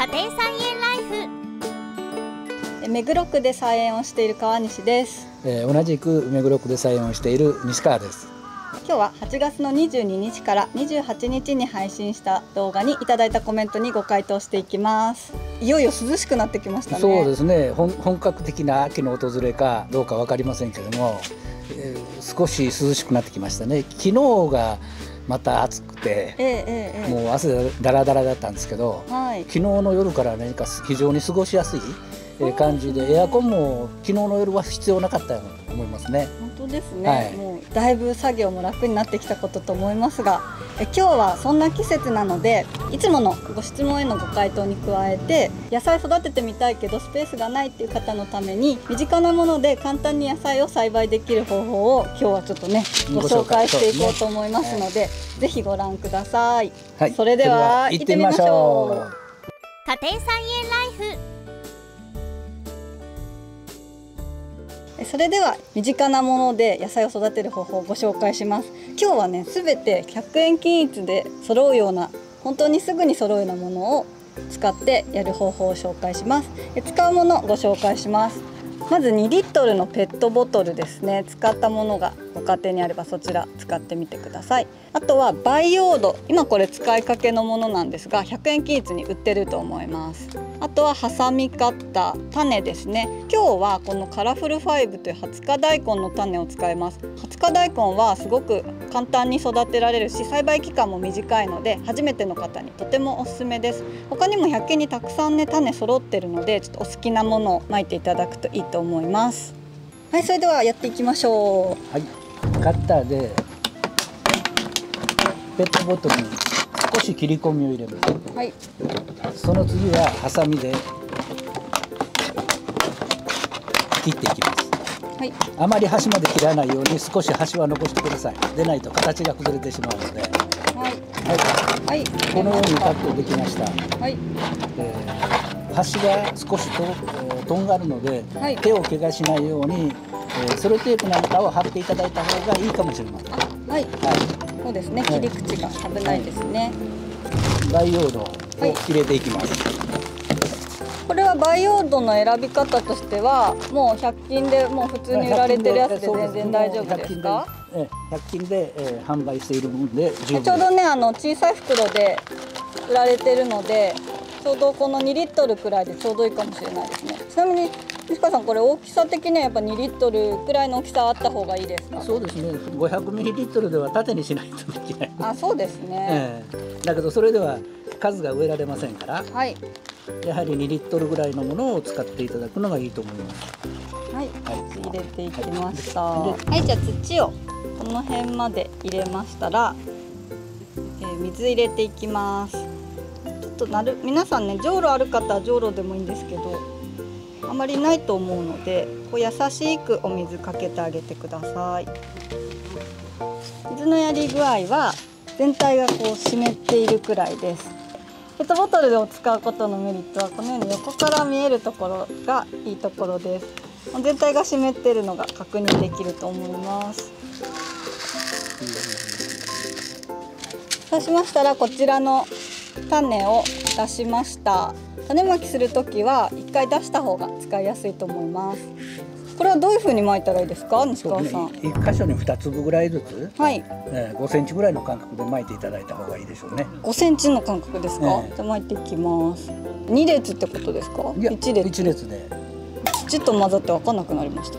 家庭菜園ライフ。目黒区で菜園をしている川西です。同じく目黒区で菜園をしている西川です。今日は8月の22日から28日に配信した動画にいただいたコメントにご回答していきます。いよいよ涼しくなってきましたね。そうですね。本格的な秋の訪れかどうか分かりませんけども、少し涼しくなってきましたね。昨日がまた暑くて、もう汗だらだらだったんですけど、昨日の夜から何か非常に過ごしやすい感じで、エアコンも昨日の夜は必要なかったように思いますね。本当ですね、もうだいぶ作業も楽になってきたことと思いますが、今日はそんな季節なので、いつものご質問へのご回答に加えて、野菜育ててみたいけどスペースがないっていう方のために、身近なもので簡単に野菜を栽培できる方法を今日はちょっとねご紹介していこうと思いますので、ぜひご覧ください。それでは行ってみましょう。家庭菜園ライフ。それでは身近なもので野菜を育てる方法をご紹介します。今日はね、すべて100円均一で揃うような、本当にすぐに揃うようなものを使ってやる方法を紹介します。使うものをご紹介します。まず2リットルのペットボトルですね。使ったものがご家庭にあればそちら使ってみてください。あとは培養土、今これ使いかけのものなんですが、100円均一に売ってると思います。あとはハサミカッター、種ですね。今日はこのカラフル5という20日大根の種を使います。20日大根はすごく簡単に育てられるし、栽培期間も短いので初めての方にとてもおすすめです。他にも100均にたくさんね種揃ってるので、ちょっとお好きなものをまいていただくといいと思います。はい、それではやっていきましょう。はい、カッターでペットボトルに少し切り込みを入れます。はい、その次はハサミで切っていきます。はい、あまり端まで切らないように少し端は残してください。でないと形が崩れてしまうので。はい、はい、このようにカットできました。はい、端が少しとんがるので、手を怪我しないように、セロテープなんかを貼っていただいた方がいいかもしれません。はい、そうですね。切り口が危ないですね。培養土を入れていきます。これは培養土の選び方としては、もう100均でもう普通に売られてるやつで全然大丈夫ですか？100均で販売している分で十分です。ちょうどね、小さい袋で売られてるので、ちょうどこの2リットルくらいでちょうどいいかもしれないですね。ちなみに西川さん、これ大きさ的にはやっぱ2リットルくらいの大きさあった方がいいですか？そうですね。500ミリリットルでは縦にしないとできない。あ、そうですね。だけどそれでは数が植えられませんから、はい、やはり2リットルぐらいのものを使っていただくのがいいと思います。はい、入れていきました。はい、じゃあ土をこの辺まで入れましたら、水入れていきます。ちょっと皆さんね、じょうろある方はじょうろでもいいんですけど、あまりないと思うので、こう優しくお水かけてあげてください。水のやり具合は全体がこう湿っているくらいです。ペットボトルを使うことのメリットは、このように横から見えるところがいいところです。全体が湿っているのが確認できると思います。そうしましたら、こちらの種を出しました。種まきするときは1回出した方が使いやすいと思います。これはどういう風に巻いたらいいですか、西川さん？1箇所に2粒ぐらいずつ、はい、5センチぐらいの間隔で巻いていただいた方がいいでしょうね。5センチの間隔ですか？じゃあ巻いていきます。2列ってことですか？1列で土と混ざって分かんなくなりました。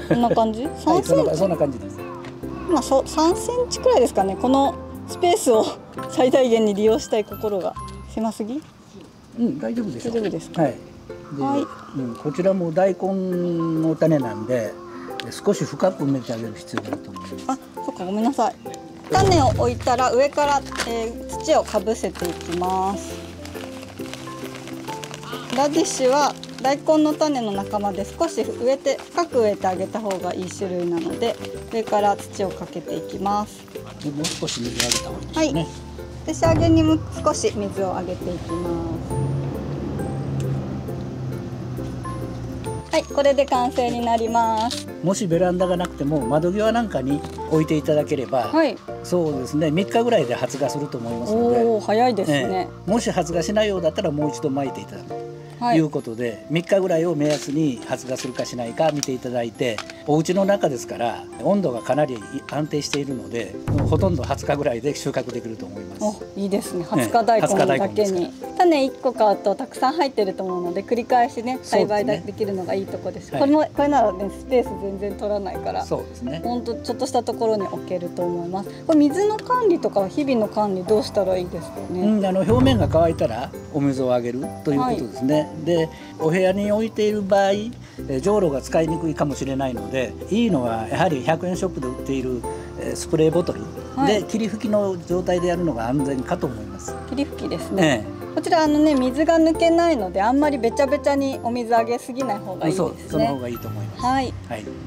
こんな感じ？3センチ、そんな感じです。まあ3センチくらいですかね。このスペースを最大限に利用したい心が。狭すぎ？大丈夫です。大丈夫ですか？はい。こちらも大根の種なんで、少し深く埋めてあげる必要があると思います。あ、そっか、ごめんなさい。種を置いたら上から、土をかぶせていきます。ラディッシュは大根の種の仲間で、少し深く植えてあげた方がいい種類なので、上から土をかけていきます。もう少し水をあげた方がいいですね。はい。で、仕上げに少し水をあげていきます。はい、これで完成になります。もしベランダがなくても窓際なんかに置置いていただければ、はい、そうですね、3日ぐらいで発芽すると思いますので。おー、早いですね。もし発芽しないようだったらもう一度撒いていただくということで、3日ぐらいを目安に発芽するかしないか見ていただいて、お家の中ですから温度がかなり安定しているので、ほとんど20日ぐらいで収穫できると思います。お、いいですね。20日大根だけに、種1個買うとたくさん入ってると思うので、繰り返しね栽培できるのがいいとこです。これならね、スペース全然取らないから、そうですね、ほんとちょっとしたところに置けると思います。これ水の管理とか日々の管理どうしたらいいですかね。表面が乾いたらお水をあげるということですね。で、お部屋に置いている場合、じょうろが使いにくいかもしれないので、いいのはやはり100円ショップで売っているスプレーボトルで霧吹きの状態でやるのが安全かと思います。霧吹きですね。こちら水が抜けないので、あんまりべちゃべちゃにお水あげすぎない方がいいですね。その方がいいと思います。はい。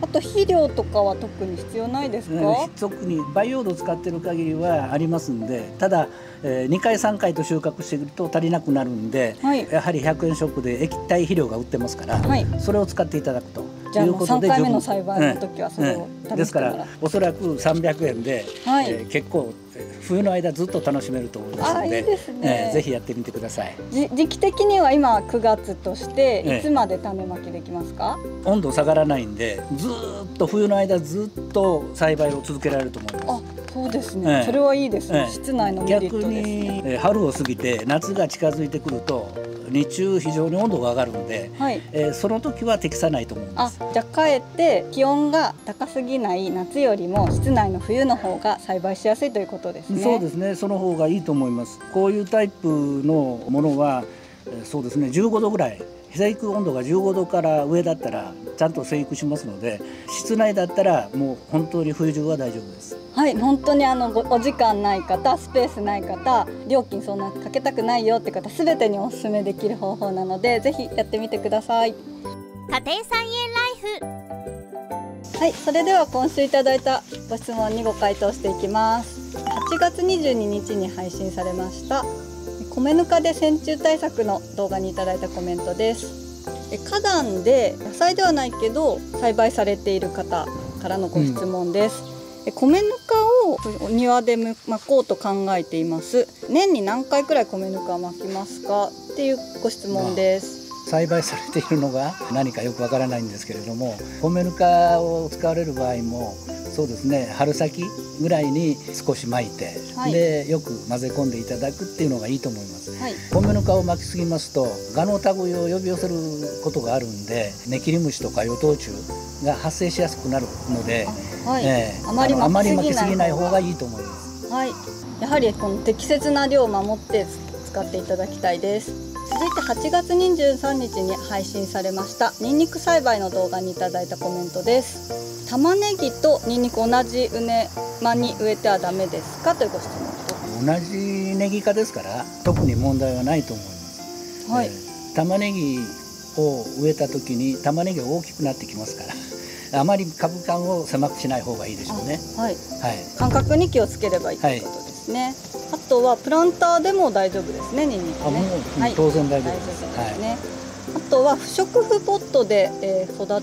あと肥料とかは特に必要ないですか？特に培養土を使っている限りはありますんで、ただ2回3回と収穫していると足りなくなるんで、やはり100円ショップで液体肥料が売ってますから、それを使っていただくと。じゃあもう3回目の栽培の時はそれを試してもらう。ですからおそらく300円で、結構冬の間ずっと楽しめると思いますので、ぜひやってみてください。時期的には今9月としていつまで種まきできますか？温度下がらないんで、ずっと冬の間ずっと栽培を続けられると思います。そうですね。それはいいですね。室内のメリットですね。逆に春を過ぎて夏が近づいてくると日中非常に温度が上がるので、その時は適さないと思います。じゃあかえって気温が高すぎない夏よりも室内の冬の方が栽培しやすいということですね。そうですね。その方がいいと思います。こういうタイプのものはそうですね、15度ぐらい、生育温度が15度から上だったらちゃんと生育しますので、室内だったらもう本当に冬中は大丈夫です。はい、本当にお時間ない方、スペースない方、料金そんなかけたくないよって方、すべてにおすすめできる方法なので、ぜひやってみてください。家庭菜園ライフ。はい、それでは今週いただいたご質問にご回答していきます。8月22日に配信されました米ぬかで線虫対策の動画にいただいたコメントです。花壇で野菜ではないけど栽培されている方からのご質問です。米ぬかをお庭で巻こうと考えています。年に何回くらい米ぬかを巻きますかっていうご質問です。栽培されているのが何かよくわからないんですけれども、米ぬかを使われる場合もそうですね、春先ぐらいに少し巻いて、でよく混ぜ込んでいただくっていうのがいいと思います。米ぬかを巻きすぎますとガの類を呼び寄せることがあるんで、ネキリムシとかヨトウチュウが発生しやすくなるので、あまり巻きすぎない方がいいと思います。やはりこの適切な量を守って使っていただきたいです。続いて8月23日に配信されましたニンニク栽培の動画にいただいたコメントです。玉ねぎとニンニク同じ畝間に植えてはダメですかというご質問。同じネギ科ですから特に問題はないと思います。玉ねぎを植えた時に玉ねぎが大きくなってきますからあまり株間を狭くしない方がいいでしょうね。間隔に気をつければいいということですね。あとはプランターでも大丈夫ですね、ニンニクね。当然大丈夫ですね。あとは不織布ポットで育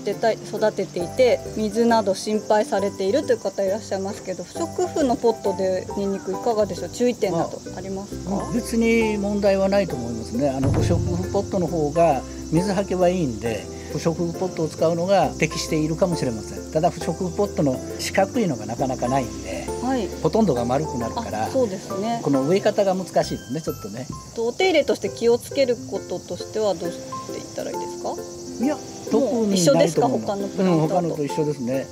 てていて水など心配されているという方いらっしゃいますけど、不織布のポットでニンニクいかがでしょう。注意点などありますか？別に問題はないと思いますね。不織布ポットの方が水はけはいいんで、不織布ポットを使うのが適しているかもしれません。ただ不織布ポットの四角いのがなかなかないんで、ほとんどが丸くなるから、そうですね、この植え方が難しいですね、ちょっとね。お手入れとして気をつけることとしてはどうしていったらいいですか？いや、特に一緒ですか？他のプランターと。他のと一緒ですね。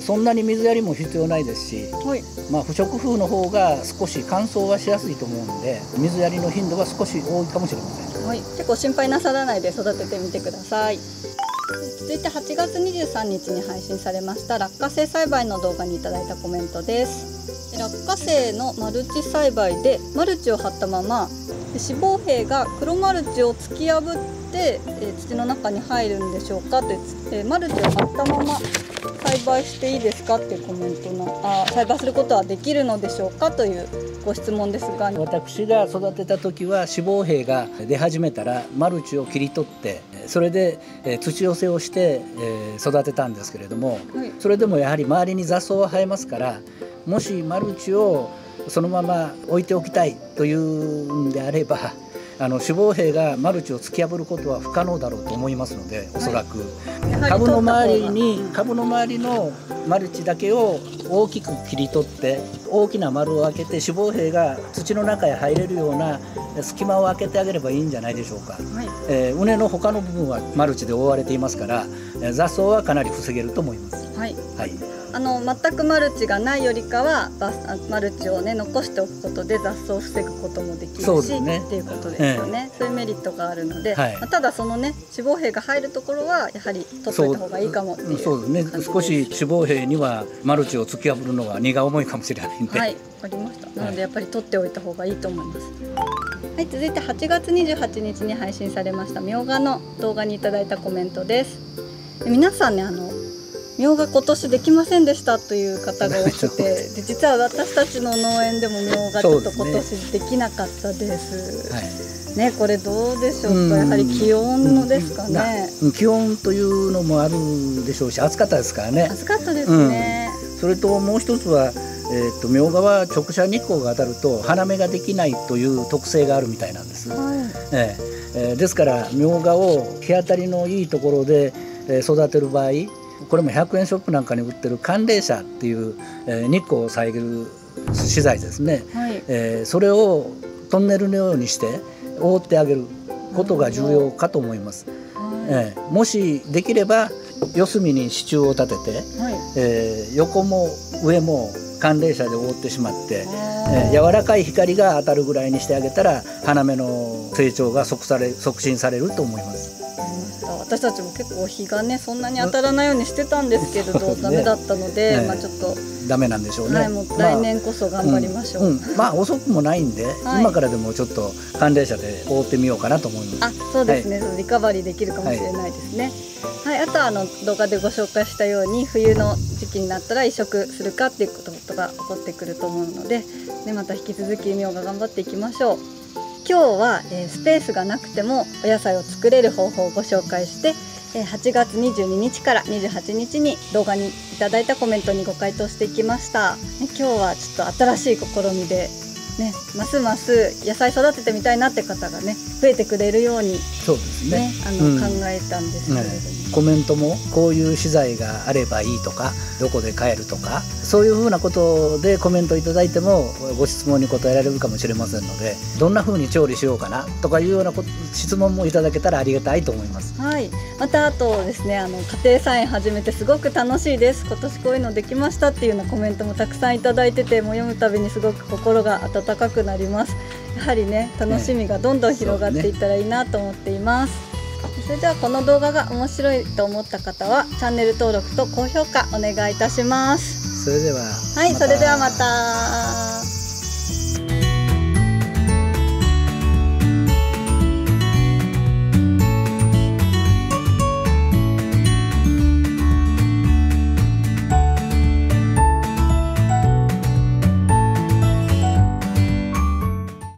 そんなに水やりも必要ないですし、不織布の方が少し乾燥はしやすいと思うんで、水やりの頻度は少し多いかもしれません。結構心配なさらないで育ててみてください。続いて8月23日に配信されました落花生栽培の動画にいただいたコメントです。落花生のマルチ栽培でマルチを張ったまま脂肪兵が黒マルチを突き破って土の中に入るんでしょうかという、マルチを張ったまま栽栽培していいですかっていうコメント栽培することはできるのでしょうかというご質問ですが、私が育てた時は脂肪兵が出始めたらマルチを切り取ってそれで土寄せをして育てたんですけれども、それでもやはり周りに雑草は生えますから、もしマルチをそのまま置いておきたいというんであれば脂肪兵がマルチを突き破ることは不可能だろうと思いますので、おそらく株の周りのマルチだけを大きく切り取って大きな丸を開けて脂肪兵が土の中へ入れるような隙間を開けてあげればいいんじゃないでしょうか。畝の他の部分はマルチで覆われていますから雑草はかなり防げると思います。全くマルチがないよりかはマルチをね残しておくことで雑草を防ぐこともできるし、っていうことですよね。そういうメリットがあるので、ただそのね脂肪兵が入るところはやはり取っておいた方がいいかもっていう。そうですね。少し脂肪兵にはマルチを突き破るのが荷が重いかもしれないんで。わかりました。なのでやっぱり取っておいた方がいいと思います。続いて8月28日に配信されましたみょうがの動画にいただいたコメントです。皆さんねみょうが今年できませんでしたという方が多くて、で実は私たちの農園でもみょうがちょっと今年できなかったです。ね、これどうでしょうか。やはり気温のですかね。気温というのもあるでしょうし、暑かったですからね。暑かったですね。それともう一つはみょうがは直射日光が当たると花芽ができないという特性があるみたいなんです。ですからみょうがを日当たりのいいところで育てる場合、これも100円ショップなんかに売ってる寒冷紗っていう日光を遮る資材ですね。それをトンネルのようにして覆ってあげることが重要かと思います。もしできれば四隅に支柱を立てて、横も上も寒冷紗で覆ってしまって、柔らかい光が当たるぐらいにしてあげたら花芽の成長が促進されると思います。私たちも結構日がねそんなに当たらないようにしてたんですけれど、ダメだったので、ちょっとダメなんでしょうね。もう来年こそ頑張りましょう。遅くもないんで、今からでもちょっと寒冷紗で覆ってみようかなと思います。そうですね。リカバリーできるかもしれないですね。あとは動画でご紹介したように冬の時期になったら移植するかっていうことが起こってくると思うので、また引き続きみょうが頑張っていきましょう。今日はスペースがなくてもお野菜を作れる方法をご紹介して、8月22日から28日に動画にいただいたコメントにご回答していきました。今日はちょっと新しい試みでますます野菜育ててみたいなって方が増えてくれるように考えたんですけれども、コメントもこういう資材があればいいとか、どこで買えるとか、そういうふうなことでコメントいただいてもご質問に答えられるかもしれませんので、どんなふうに調理しようかなとかいうような質問もいただけたらありがたいと思います。またあとですね、家庭菜園始めてすごく楽しいです、今年こういうのできましたっていうようなコメントもたくさんいただいてて、もう読むたびにすごく心が温かくなります。やはり楽しみがどんどん広がっていったらいいなと思っています。それではこの動画が面白いと思った方はチャンネル登録と高評価お願いいたします。それではそれではまた。